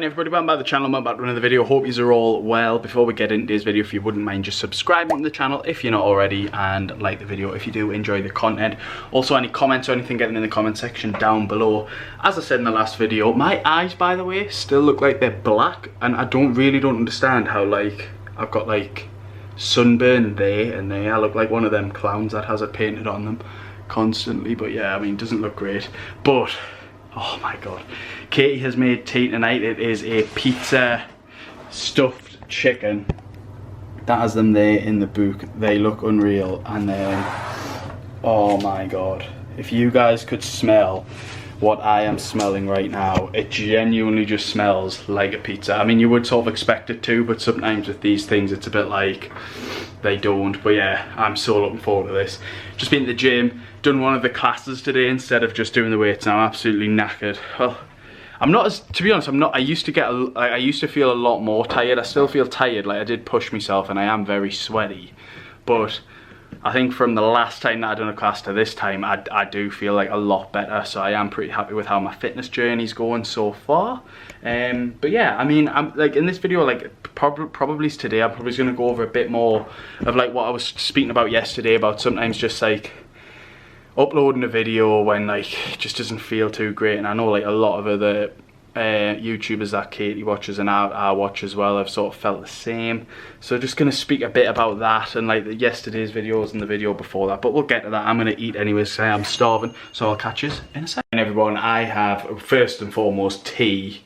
Hey everybody, welcome back to the channel. I'm back to another video. Hope you are all well. Before we get into today's video, if you wouldn't mind just subscribing to the channel if you're not already, and like the video if you do enjoy the content. Also, any comments or anything, get them in the comment section down below. As I said in the last video, my eyes, by the way, still look like they're black, and I don't understand how, like, I've got like sunburn there and there. I look like one of them clowns that has it painted on them constantly. But yeah, I mean, it doesn't look great. But oh my god, Katie has made tea tonight. It is a pizza stuffed chicken. That has them there in the book. They look unreal. And then, oh my god, if you guys could smell what I am smelling right now, it genuinely just smells like a pizza. I mean, you would sort of expect it to, but sometimes with these things it's a bit like they don't. But yeah, I'm so looking forward to this. Just been to the gym, done one of the classes today instead of just doing the weights. Now I'm absolutely knackered. Well, I'm not as, to be honest, I'm not, I used to feel a lot more tired. I still feel tired, like I did push myself and I am very sweaty. But I think from the last time that I done a class to this time, I do feel like a lot better. So I am pretty happy with how my fitness journey's going so far. But yeah, I mean, I'm like in this video, like probably today, I'm probably gonna go over a bit more of like what I was speaking about yesterday, about sometimes just like uploading a video when like it just doesn't feel too great. And I know like a lot of other YouTubers that Katie watches and I watch as well have sort of felt the same. So just gonna speak a bit about that and like yesterday's videos and the video before that, but we'll get to that. I'm gonna eat anyway, so I'm starving, so I'll catch you in a second. And everyone, I have, first and foremost, tea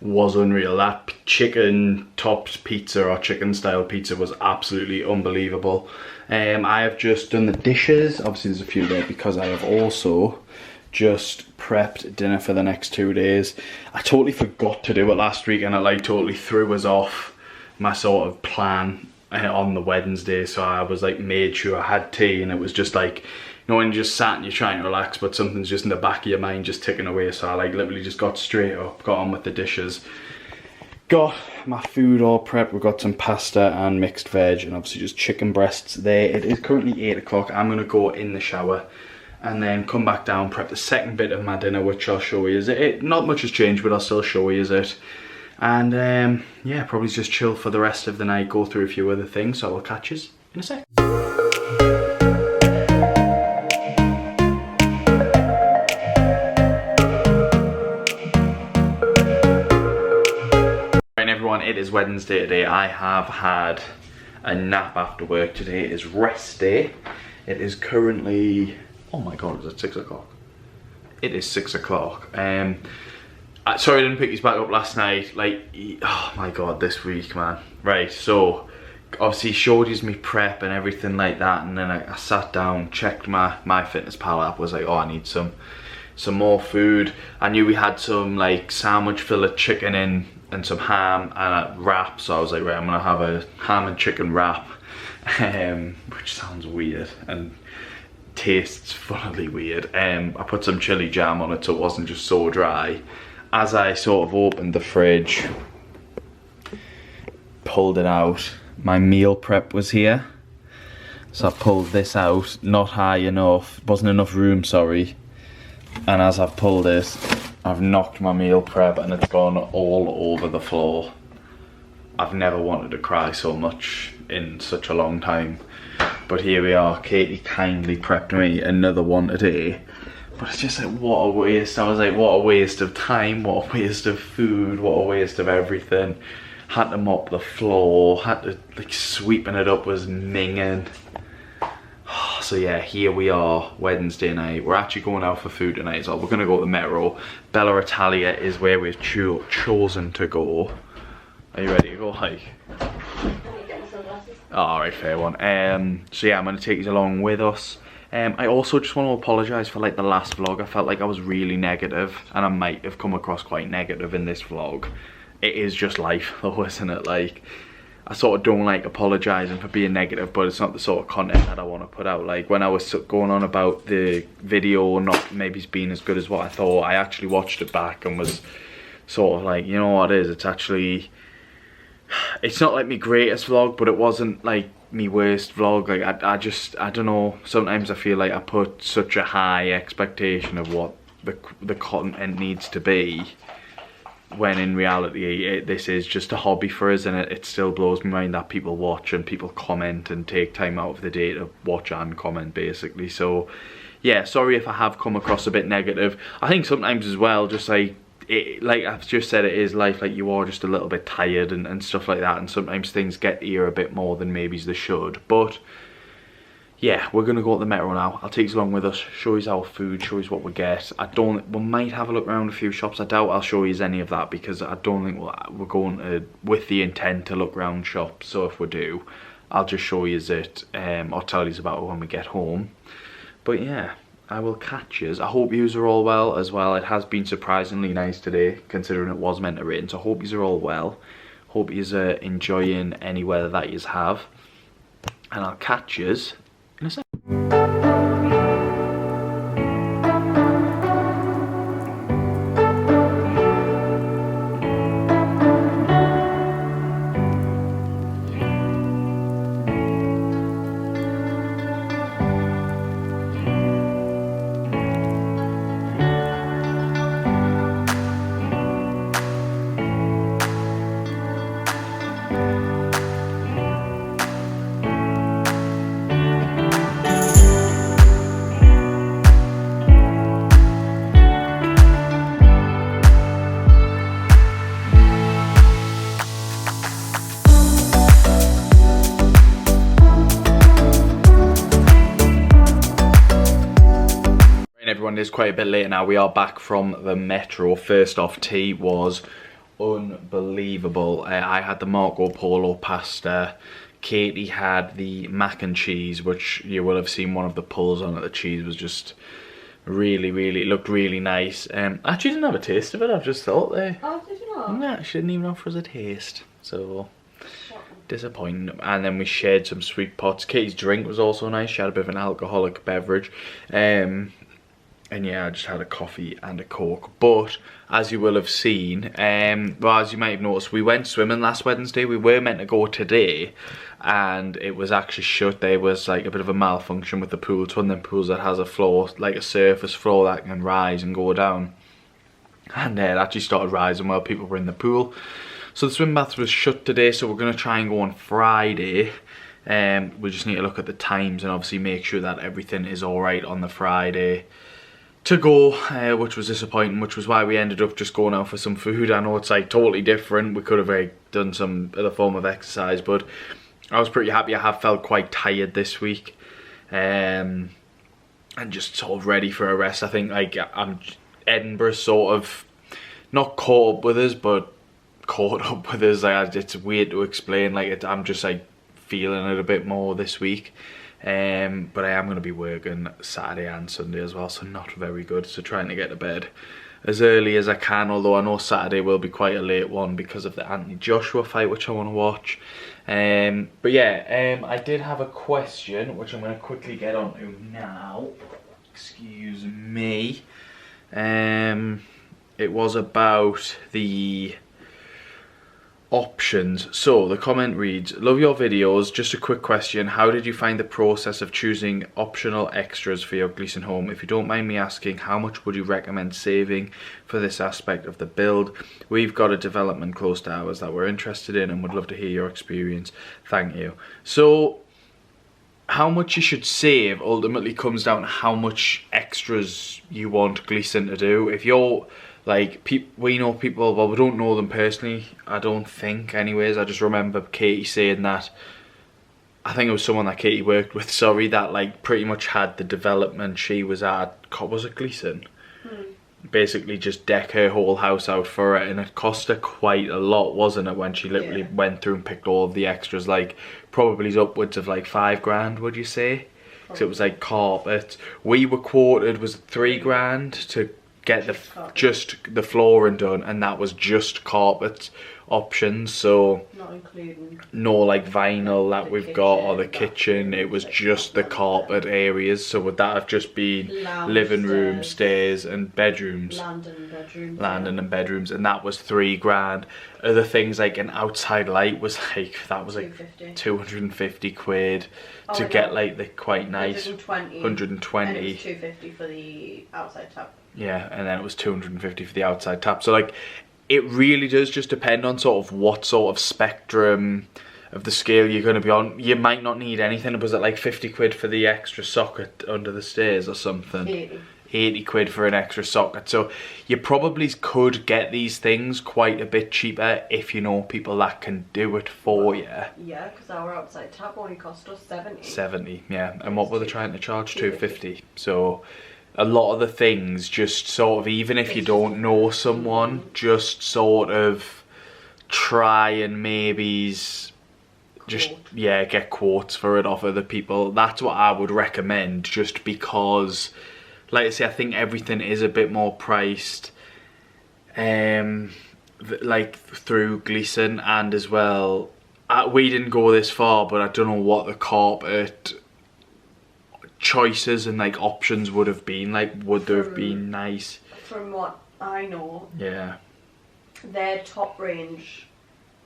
was unreal. That chicken topped pizza or chicken style pizza was absolutely unbelievable. I have just done the dishes. Obviously there's a few there because I have also just prepped dinner for the next 2 days. I totally forgot to do it last week and it like totally threw us off my sort of plan on the Wednesday. So I was like made sure I had tea, and it was just like, you know, when you just sat and you're trying to relax but something's just in the back of your mind just ticking away. So I like literally just got straight up, got on with the dishes. Got my food all prepped. We've got some pasta and mixed veg and obviously just chicken breasts there. It is currently 8 o'clock. I'm gonna go in the shower and then come back down, prep the second bit of my dinner, which I'll show you. Not much has changed, but I'll still show you it. And yeah, probably just chill for the rest of the night, go through a few other things. So I'll catch you in a sec. Right everyone, it is Wednesday today. I have had a nap after work. Today is rest day. It is currently, oh my god, is it 6 o'clock? It is 6 o'clock. Sorry I didn't pick these back up last night. Like, oh my god, this week, man. Right, so obviously showed you me prep and everything like that, and then I sat down, checked my MyFitnessPal app, was like, oh, I need some more food. I knew we had some like sandwich fillet chicken in and some ham and a wrap, so I was like, right, I'm gonna have a ham and chicken wrap, which sounds weird and tastes funnily weird. I put some chili jam on it so it wasn't just so dry. As I sort of opened the fridge, pulled it out, my meal prep was here. So I pulled this out, not high enough, wasn't enough room, sorry. And as I've pulled it, I've knocked my meal prep and it's gone all over the floor. I've never wanted to cry so much in such a long time. But here we are. Katie kindly prepped me another one today. But it's just like, what a waste. I was like, what a waste of time, what a waste of food, what a waste of everything. Had to mop the floor, had to, like, sweeping it up was minging. So yeah, here we are, Wednesday night. We're actually going out for food tonight as well. We're gonna go to the Metro. Bella Italia is where we've chosen to go. Are you ready to go hike? Oh, alright, fair one. So yeah, I'm gonna take you along with us. I also just want to apologise for like the last vlog. I felt like I was really negative, and I might have come across quite negative in this vlog. It is just life though, isn't it? Like, I sort of don't like apologising for being negative, but it's not the sort of content that I want to put out. Like when I was going on about the video not maybe being as good as what I thought, I actually watched it back and was sort of like, you know what it is, it's actually, it's not like my greatest vlog, but it wasn't like me worst vlog. Like I don't know, sometimes I feel like I put such a high expectation of what the content needs to be, when in reality this is just a hobby for us, and it still blows my mind that people watch and people comment and take time out of the day to watch and comment basically. So yeah, sorry if I have come across a bit negative. I think sometimes as well, just like I've just said, it is life, like you are just a little bit tired and stuff like that, and sometimes things get to you a bit more than maybe they should. But yeah, we're gonna go at the Metro now. I'll take you along with us, show you our food, show you what we get. We might have a look around a few shops. I doubt I'll show you any of that because I don't think we're going to with the intent to look around shops. So if we do, I'll just show you it or tell you about it when we get home. But yeah, I will catch yous. I hope yous are all well as well. It has been surprisingly nice today considering it was meant to rain. So I hope yous are all well. Hope yous are enjoying any weather that yous have. And I'll catch yous in a second. Everyone, it is quite a bit later now. We are back from the Metro. First off, tea was unbelievable. I had the Marco Polo pasta. Katie had the mac and cheese, which you will have seen one of the pulls on it. The cheese was just really, it looked really nice. Actually didn't have a taste of it, I've just thought there. Oh, did you not? No, she didn't even offer us a taste. So disappointing. And then we shared some sweet pots. Katie's drink was also nice. She had a bit of an alcoholic beverage. And yeah, I just had a coffee and a Coke. But as you will have seen, well, as you might have noticed, we went swimming last Wednesday. We were meant to go today, and it was actually shut. There was like a bit of a malfunction with the pool. It's one of them pools that has a floor, like a surface floor that can rise and go down. And it actually started rising while people were in the pool. So the swim bath was shut today, so we're going to try and go on Friday. We just need to look at the times and obviously make sure that everything is alright on the Friday to go, which was disappointing, which was why we ended up just going out for some food. I know it's like totally different. We could have done some other form of exercise, but I was pretty happy. I have felt quite tired this week, and just sort of ready for a rest. I think like Edinburgh sort of not caught up with us, but caught up with us. Like, it's weird to explain. Like I'm just like feeling it a bit more this week. But I am going to be working Saturday and Sunday as well, so not very good. So trying to get to bed as early as I can, although I know Saturday will be quite a late one because of the Anthony Joshua fight, which I want to watch. But yeah, I did have a question, which I'm going to quickly get on to now. Excuse me. It was about the options. So the comment reads, love your videos, just a quick question, how did you find the process of choosing optional extras for your Gleeson home? If you don't mind me asking, how much would you recommend saving for this aspect of the build? We've got a development close to ours that we're interested in and would love to hear your experience. Thank you. So how much you should save ultimately comes down to how much extras you want Gleeson to do. If you're like, we know people, well, we don't know them personally, I don't think anyways. I just remember Katie saying that, I think it was someone that Katie worked with, sorry, that like pretty much had the development she was at, was it Gleeson? Basically just deck her whole house out for it, and it cost her quite a lot, wasn't it, when she literally went through and picked all of the extras, like probably upwards of like 5 grand, would you say? Because it was like carpet. We were quoted was 3 grand to get just the flooring done, and that was just carpet options, so not including no like vinyl that we've got or the kitchen. It was just the carpet areas. So would that have just been living room, stairs and bedrooms? Landing and bedrooms, and that was 3 grand. Other things like an outside light was like, that was like 250 quid to get like the quite nice 120. And it was 250 for the outside tap. Yeah, and then it was 250 for the outside tap. So like it really does just depend on sort of what sort of spectrum of the scale you're going to be on. You might not need anything. Was it like 50 quid for the extra socket under the stairs or something? 80 quid for an extra socket. So you probably could get these things quite a bit cheaper if you know people that can do it for you. Yeah, because our outside tap only cost us 70. 70, yeah. And what were they trying to charge? 250. So a lot of the things just sort of, even if you don't know someone, just sort of try and maybe just, yeah, get quotes for it off other people. That's what I would recommend, just because, like I say, I think everything is a bit more priced, like through Gleeson, and as well, we didn't go this far, but I don't know what the carpet choices and like options would have been like. Would there have been nice? From what I know, yeah, their top range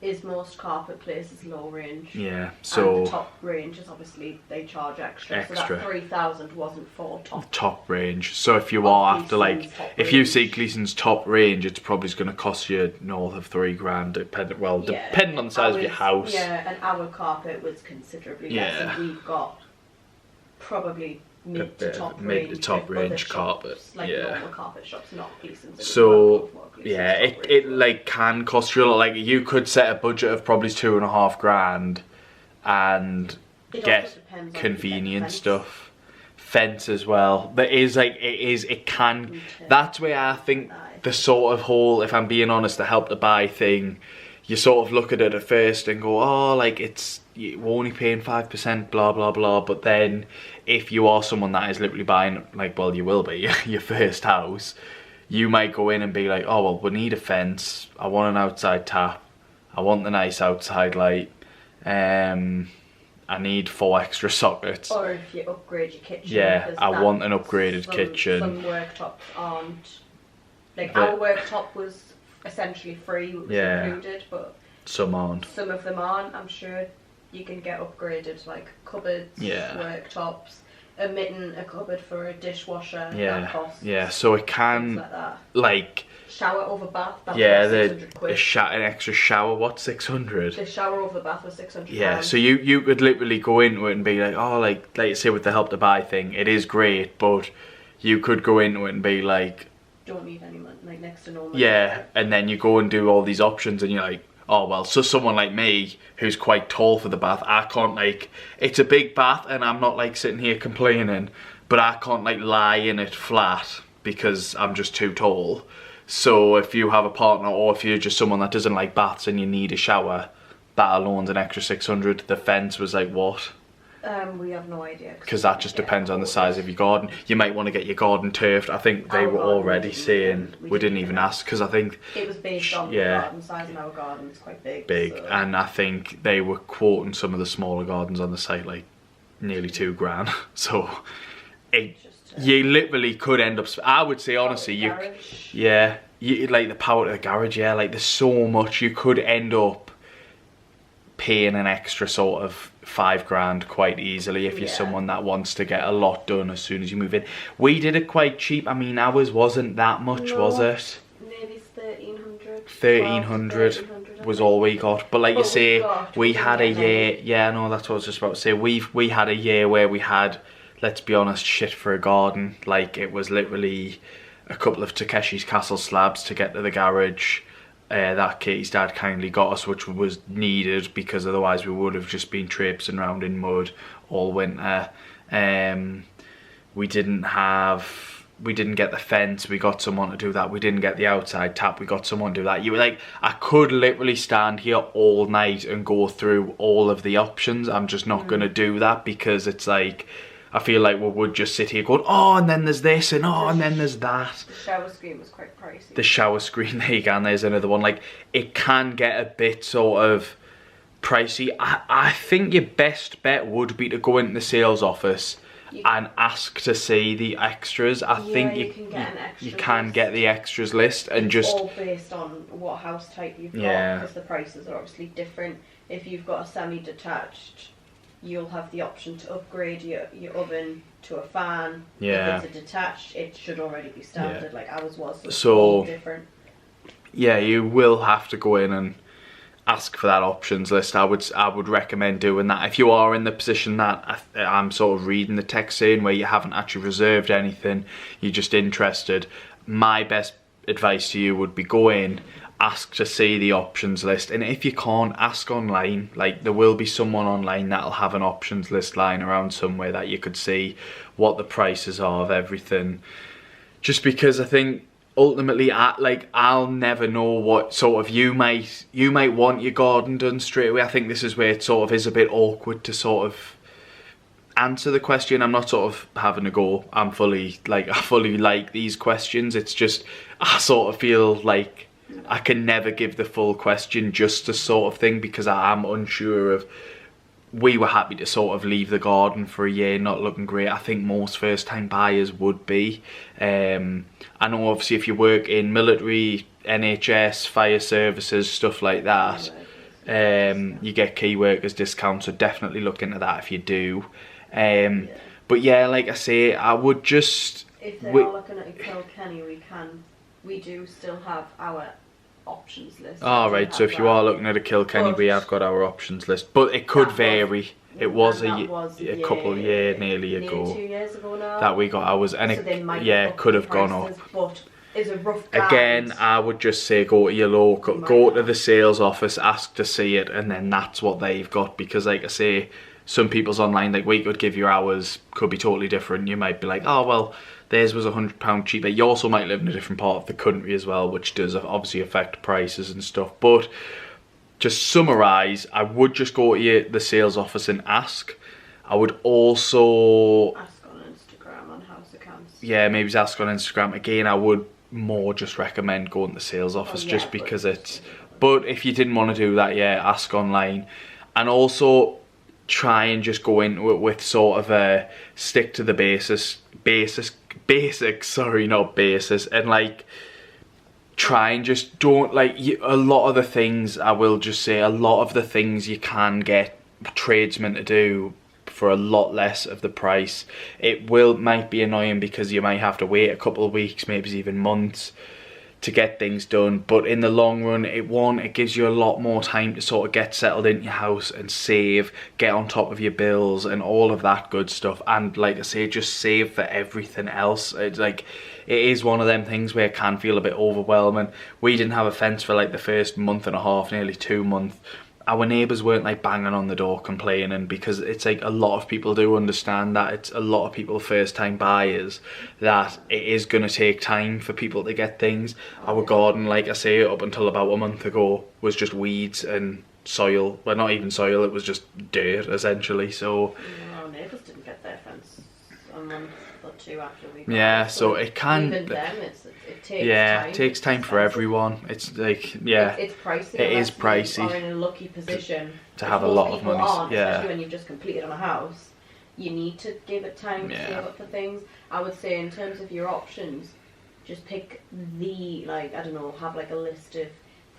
is most carpet places low range. Yeah, so and the top range is obviously they charge extra. So that 3,000 wasn't for top range. So if you are after like, if you see Gleeson's top range, it's probably going to cost you north of £3,000, depending on the size of your house. Yeah, and our carpet was considerably less, and we've got probably mid to top range carpet, like normal carpet shops, not Gleeson's. So yeah, it like can cost you a lot. Like you could set a budget of probably £2,500 and get convenient stuff, fence as well. There is like it can. That's where I think the sort of whole, if I'm being honest, the Help to Buy thing, you sort of look at it at first and go, oh, like we're only paying 5%, blah blah blah. But then if you are someone that is literally buying, like, well, you will be your first house, you might go in and be like, oh well, we need a fence, I want an outside tap, I want the nice outside light, I need 4 extra sockets. Or if you upgrade your kitchen. Yeah, I want an upgraded kitchen. Some worktops aren't, like our worktop was essentially free, it was included, but some aren't. Some of them aren't. I'm sure you can get upgraded, like cupboards, worktops, a mitten, a cupboard for a dishwasher. That costs so it can like shower over bath. That's an extra shower. What, 600? The shower over the bath was 600. Yeah, so you could literally go into it and be like, oh, like say with the Help to Buy thing, it is great, but you could go into it and be like, don't need any money, like next to no money. Yeah, and then you go and do all these options and you're like, oh well, so someone like me who's quite tall for the bath, I can't, like, it's a big bath and I'm not like sitting here complaining, but I can't like lie in it flat because I'm just too tall. So if you have a partner, or if you're just someone that doesn't like baths and you need a shower, that alone's an extra 600. The fence was like what? We have no idea. Because that just depends on the size of your garden. You might want to get your garden turfed. I think they were already saying, we didn't even ask, because I think it was based on the garden size, and our garden is quite big. So. And I think they were quoting some of the smaller gardens on the site like nearly £2,000. So you literally could end up. I would say honestly, you like the power to the garage. Yeah, like there's so much you could end up paying an extra sort of £5,000 quite easily if you're someone that wants to get a lot done as soon as you move in. We did it quite cheap. I mean, ours wasn't that much, was it? Maybe 1,300. 1,300 was all we got. But like you say, we had a year. Yeah, no, that's what I was just about to say. We had a year where we had, let's be honest, shit for a garden. Like it was literally a couple of Takeshi's Castle slabs to get to the garage. That Katie's dad kindly got us, which was needed because otherwise we would have just been traipsing around in mud all winter. We didn't get the fence, we got someone to do that. We didn't get the outside tap, we got someone to do that. You were like, I could literally stand here all night and go through all of the options. I'm just not going to do that because it's like, I feel like we would just sit here going, oh, and then there's this, and oh, and then there's that. The shower screen was quite pricey. The shower screen, there you go, and there's another one. Like, it can get a bit sort of pricey. I think your best bet would be to go into the sales office and ask to see the extras. I think you can get the extras list and just... all based on what house type you've got, because the prices are obviously different. If you've got a semi-detached, you'll have the option to upgrade your oven to a fan. If it's a detached, it should already be standard. Like ours was. So all different. yeah, you will have to go in and ask for that options list. I would recommend doing that if you are in the position that I'm sort of reading the text saying, where you haven't actually reserved anything, you're just interested. My best advice to you would be go in, ask to see the options list, and if you can't, ask online. Like, there will be someone online that'll have an options list lying around somewhere that you could see what the prices are of everything. Just because I think ultimately, I'll never know what sort of you might want your garden done straight away. I think this is where it sort of is a bit awkward to sort of answer the question. I'm not sort of having a go. I fully like these questions. It's just I sort of feel like I can never give the full question justice sort of thing, because I am unsure of. We were happy to sort of leave the garden for a year not looking great. I think most first time buyers would be. I know obviously if you work in military, NHS, fire services, stuff like that, you get key workers discounts, so definitely look into that if you do. But yeah, like I say, I would just... If they are looking at a Kilkenny, we do still have our options list. Oh, right, so if you are looking at a Kilkenny, we have got our options list, but it could vary. It was a couple of years, nearly 2 years ago now, that we got ours, and so it could have gone up. But is a rough guide. Again, I would just say go to your local, go to the sales office, ask to see it, and then that's what they've got. Because like I say, some people's online, like we could give you ours, could be totally different. You might be like, oh well, theirs was £100 cheaper. You also might live in a different part of the country as well, which does obviously affect prices and stuff. But just summarise, I would just go to the sales office and ask. I would also ask on Instagram on house accounts. Yeah, maybe ask on Instagram. Again, I would more just recommend going to the sales office, just because it's... But if you didn't want to do that, yeah, ask online. And also try and just go in with sort of a stick to the basics, sorry, not basis, and like try and just don't a lot of the things, I will just say, a lot of the things you can get tradesmen to do for a lot less of the price. It might be annoying because you might have to wait a couple of weeks, maybe even months to get things done, but in the long run, it gives you a lot more time to sort of get settled in your house and save, get on top of your bills and all of that good stuff. And like I say, just save for everything else. It's like, it is one of them things where it can feel a bit overwhelming. We didn't have a fence for like the first month and a half, nearly 2 months. Our neighbours weren't like banging on the door complaining, because it's like a lot of people do understand that it's a lot of people first time buyers, that it is going to take time for people to get things. Our garden, like I say, up until about a month ago was just weeds and soil. Well, not even soil, it was just dirt essentially. So our neighbours didn't get their fence a month or two after we got it, so it can... Even them, it takes time. It takes time for everyone. It's like, it's pricey. It is pricey. You are in a lucky position to have a lot of money. Especially when you've just completed on a house. You need to give it time to save up for things. I would say in terms of your options, just pick I don't know, have like a list of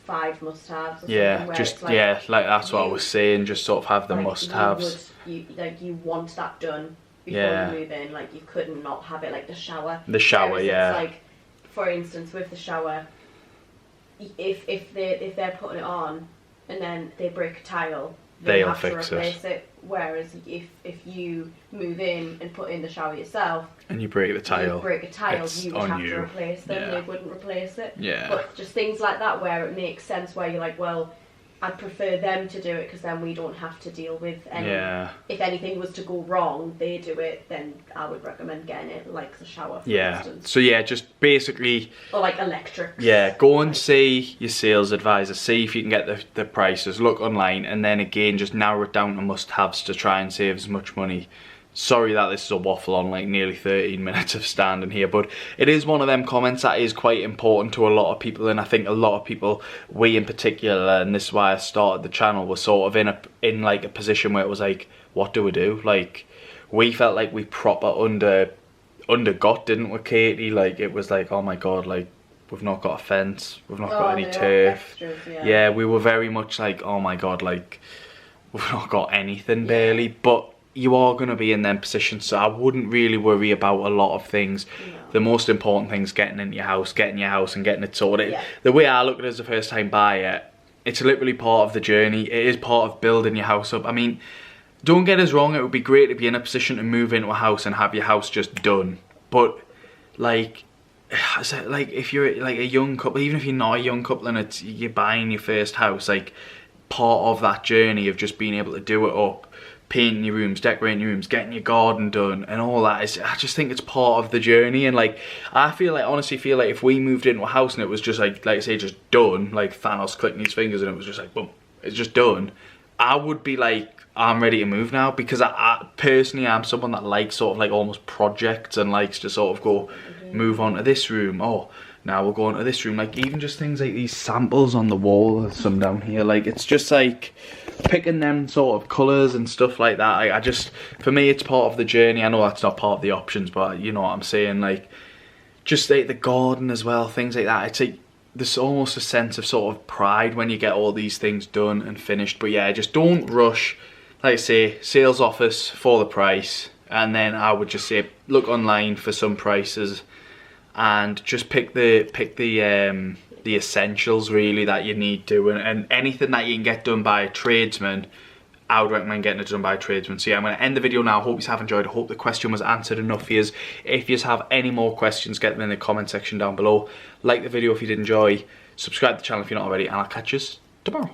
5 must-haves. Like that's what I was saying. Just sort of have the must-haves. You want that done before you move in. Like, you couldn't not have it, like the shower. Whereas it's like, for instance, with the shower, if they're putting it on and then they break a tile, they'll have to replace it. Whereas if you move in and put in the shower yourself and you break a tile, you would have to replace them. They wouldn't replace it. But just things like that where it makes sense, where you're like, well, I'd prefer them to do it, because then we don't have to deal with any... If anything was to go wrong, they do it, then I would recommend getting it, like the shower, for instance. So just basically... Or like electrics. Go and see your sales advisor, see if you can get the prices, look online, and then again, just narrow it down to must-haves to try and save as much money. Sorry that this is a waffle on like nearly 13 minutes of standing here, but it is one of them comments that is quite important to a lot of people, and I think a lot of people, we in particular, and this is why I started the channel, was sort of in like a position where it was like, what do we do? Like, we felt like we proper undergot, didn't we, Katie? Like, it was like, oh my god, like, we've not got a fence, we've not got any turf. Extras, we were very much like, oh my god, like, we've not got anything barely. But you are going to be in them positions, so I wouldn't really worry about a lot of things. No. The most important thing is getting into your house, getting your house and getting it sorted. Yeah. The way I look at it as a first time buyer, it's literally part of the journey. It is part of building your house up. I mean, don't get us wrong, it would be great to be in a position to move into a house and have your house just done. But like if you're like a young couple, even if you're not a young couple and you're buying your first house, like part of that journey of just being able to do it up, painting your rooms, decorating your rooms, getting your garden done and all that is, I just think it's part of the journey. And like I honestly feel like if we moved into a house and it was just like I say, just done, like Thanos clicking his fingers and it was just like boom, it's just done, I would be like, I'm ready to move now, because I personally am someone that likes sort of like almost projects and likes to sort of go move on to this room, oh now we'll go on to this room, like even just things like these samples on the wall, there's some down here, like it's just like picking them sort of colours and stuff like that. I just, for me it's part of the journey. I know that's not part of the options, but you know what I'm saying, like just like the garden as well, things like that. It's like there's almost a sense of sort of pride when you get all these things done and finished. But yeah, just don't rush. Like I say, sales office for the price, and then I would just say look online for some prices and just pick the essentials really that you need to, and anything that you can get done by a tradesman, I would recommend getting it done by a tradesman. So yeah, I'm going to end the video now. I hope you have enjoyed. I hope the question was answered enough for you. If you have any more questions, get them in the comment section down below. Like the video if you did enjoy, subscribe to the channel if you're not already, and I'll catch you tomorrow.